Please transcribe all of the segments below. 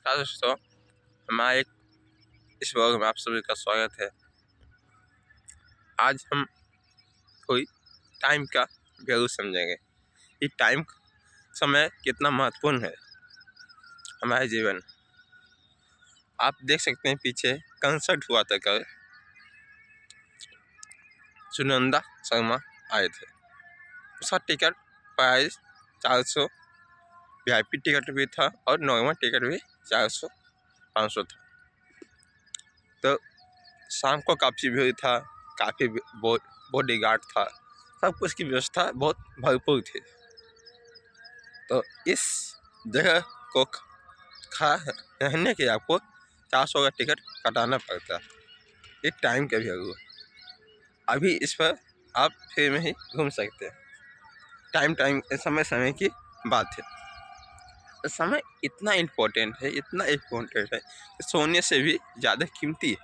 नमस्कार दोस्तों, हमारे इस व्लॉग में आप सभी का स्वागत है। आज हम कोई टाइम का वैल्यू समझेंगे कि टाइम समय कितना महत्वपूर्ण है हमारे जीवन में। आप देख सकते हैं पीछे कंसर्ट हुआ था कल, सुनंदा शर्मा आए थे। उसका टिकट प्राइस 400, VIP टिकट भी था और नॉर्मल टिकट भी 400-500 था। तो शाम को काफ़ी भीड़ था, काफ़ी बॉडीगार्ड था, सब कुछ की व्यवस्था बहुत भरपूर थी। तो इस जगह को खड़ा रहने के आपको 400 का टिकट कटाना पड़ता है। एक टाइम का भी है। अभी इस पर आप फ्री में ही घूम सकते हैं। टाइम समय की बात है। तो समय इतना इम्पोर्टेंट है कि सोने से भी ज़्यादा कीमती है।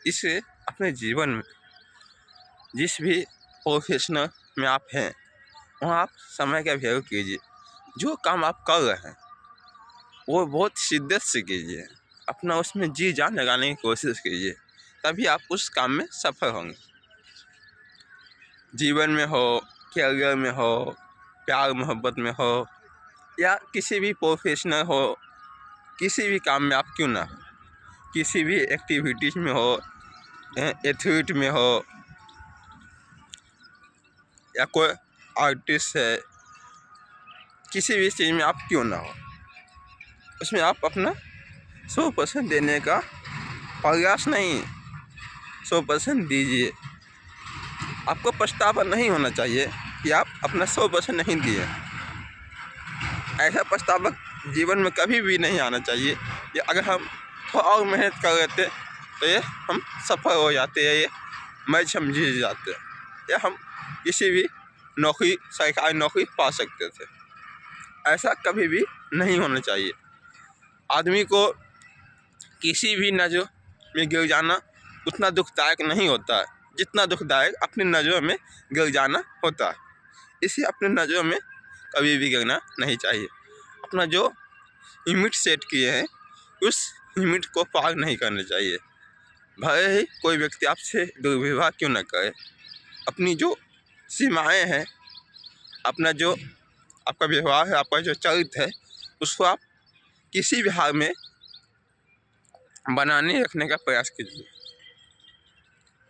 इसे अपने जीवन में जिस भी प्रोफेशनल में आप हैं वहाँ आप समय का वैल्यू कीजिए। जो काम आप कर रहे हैं वो बहुत शिद्दत से कीजिए, अपना उसमें जी जान लगाने की कोशिश कीजिए, तभी आप उस काम में सफल होंगे। जीवन में हो, करियर में हो, प्यार मोहब्बत में हो या किसी भी प्रोफेशनल हो, किसी भी काम में आप क्यों ना हो, किसी भी एक्टिविटीज़ में हो, एथलीट में हो या कोई आर्टिस्ट है, किसी भी चीज़ में आप क्यों ना हो, उसमें आप अपना 100% देने का प्रयास नहीं, 100% दीजिए। आपको पछतावा नहीं होना चाहिए कि आप अपना 100% नहीं दिए। ऐसा पछतावा जीवन में कभी भी नहीं आना चाहिए कि अगर हम थोड़ा और मेहनत कर लेते तो ये हम सफल हो जाते हैं, ये मैच हम जीत जाते या हम किसी भी नौकरी, सरकारी नौकरी पा सकते थे। ऐसा कभी भी नहीं होना चाहिए। आदमी को किसी भी नज़र में गिर जाना उतना दुखदायक नहीं होता है जितना दुखदायक अपनी नज़रों में गिर जाना होता है। इसे अपने नज़रों में कभी भी गिरना नहीं चाहिए। अपना जो लिमिट सेट किए हैं उस लिमिट को पार नहीं करना चाहिए। भले ही कोई व्यक्ति आपसे दुर्व्यवहार क्यों न करे, अपनी जो सीमाएं हैं, अपना जो आपका व्यवहार है, आपका जो चरित्र है, उसको आप किसी भी हाल में बनाने रखने का प्रयास कीजिए।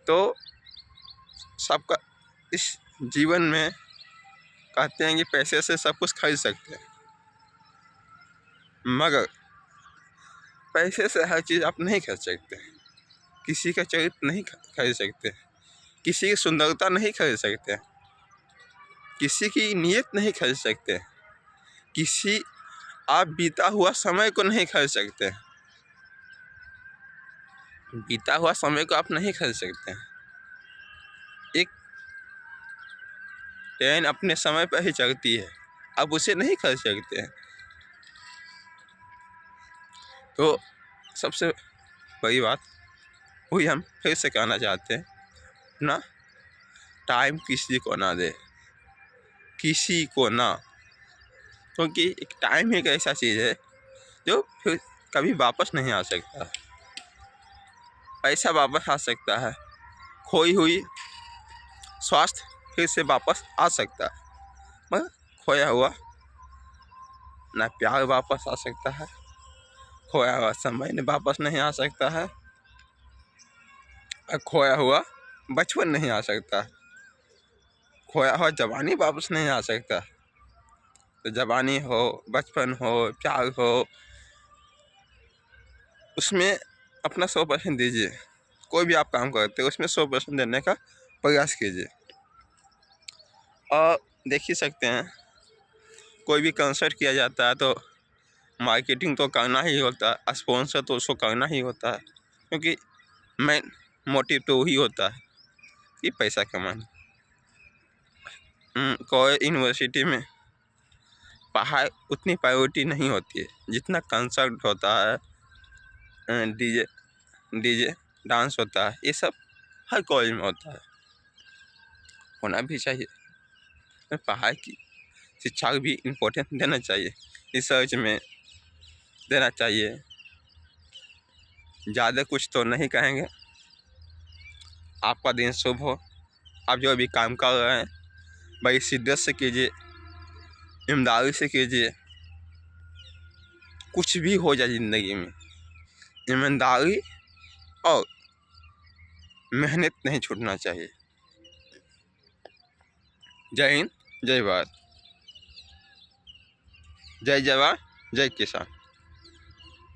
तो सबका इस जीवन में कहते हैं कि पैसे से सब कुछ खरीद सकते हैं, मगर पैसे से हर चीज़ आप नहीं खरीद सकते। किसी का चरित्र नहीं खरीद सकते, किसी की सुंदरता नहीं खरीद सकते, किसी की नीयत नहीं खरीद सकते, किसी आप बीता हुआ समय को नहीं खरीद सकते। बीता हुआ समय को आप नहीं खरीद सकते। एक ट्रेन अपने समय पर ही चलती है, आप उसे नहीं खरीद सकते हैं। तो सबसे बड़ी बात वही हम फिर से कहना चाहते हैं, अपना टाइम किसी को ना दे, किसी को ना, क्योंकि एक टाइम एक ऐसा चीज़ है जो फिर कभी वापस नहीं आ सकता। पैसा वापस आ सकता है, खोई हुई स्वास्थ्य फिर से वापस आ सकता है, मगर खोया हुआ ना प्यार वापस आ सकता है, खोया हुआ समय वापस नहीं आ सकता है, और खोया हुआ बचपन नहीं आ सकता, खोया हुआ जवानी वापस नहीं आ सकता। तो जवानी हो, बचपन हो, प्यार हो, उसमें अपना 100% दीजिए। कोई भी आप काम करते हो उसमें 100% देने का प्रयास कीजिए। और देख ही सकते हैं, कोई भी कंसर्ट किया जाता है तो मार्केटिंग तो करना ही होता है, स्पॉन्सर तो उसको करना ही होता है, क्योंकि मेन मोटिव तो वही होता है कि पैसा कमाना। कोई यूनिवर्सिटी में पढ़ाई उतनी प्रायोरिटी नहीं होती है जितना कंसर्ट होता है, डीजे डांस होता है, ये सब हर कॉलेज में होता है, होना भी चाहिए। पढ़ाई की शिक्षा को भी इम्पोर्टेंस देना चाहिए। रिसर्च में देना चाहिए। ज़्यादा कुछ तो नहीं कहेंगे। आपका दिन शुभ हो। आप जो भी काम कर रहे हैं बड़ी शिद्दत से कीजिए, ईमानदारी से कीजिए। कुछ भी हो जाए ज़िंदगी में, ईमानदारी और मेहनत नहीं छूटना चाहिए। जय हिंद, जय भारत, जय जवान, जय किसान।